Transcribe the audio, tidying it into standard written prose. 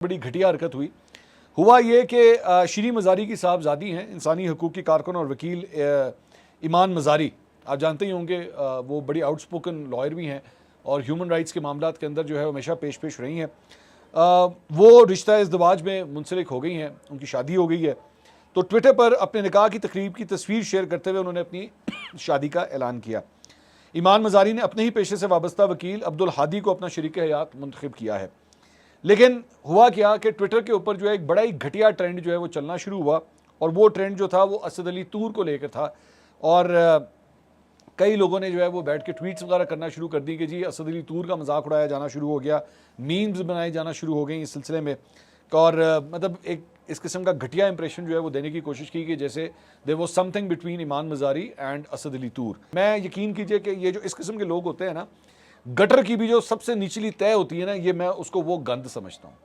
बड़ी घटिया हरकत हुआ ये कि शीरी मज़ारी की साहबजादी हैं, इंसानी हकूक़ की कारकुन और वकील ईमान मज़ारी। आप जानते ही होंगे वो बड़ी आउटस्पोकन लॉयर भी हैं और ह्यूमन राइट्स के मामलात के अंदर जो है हमेशा पेश रही हैं। वो रिश्ता इज़्दिवाज में मुंसलिक हो गई हैं, उनकी शादी हो गई है। तो ट्विटर पर अपने निकाह की तकरीब की तस्वीर शेयर करते हुए उन्होंने अपनी शादी का ऐलान किया। ईमान मज़ारी ने अपने ही पेशे से वाबस्ता वकील अब्दुल हादी को अपना शरीक हयात मुंतखब किया है। लेकिन हुआ क्या कि ट्विटर के ऊपर जो है एक बड़ा ही घटिया ट्रेंड जो है वो चलना शुरू हुआ, और वो ट्रेंड जो था वो असद अली तूर को लेकर था। और कई लोगों ने जो है वो बैठ के ट्वीट्स वगैरह करना शुरू कर दी कि जी असद अली तूर का मजाक उड़ाया जाना शुरू हो गया, मीम्स बनाए जाना शुरू हो गई इस सिलसिले में। और मतलब एक इस किस्म का घटिया इंप्रेशन जो है वो देने की कोशिश की कि जैसे there was something between Imaan Mazari and Asad Ali Toor. मैं यकीन कीजिए कि ये जो इस किस्म के लोग होते हैं ना, गटर की भी जो सबसे निचली तय होती है ना, ये मैं उसको वो गंद समझता हूँ।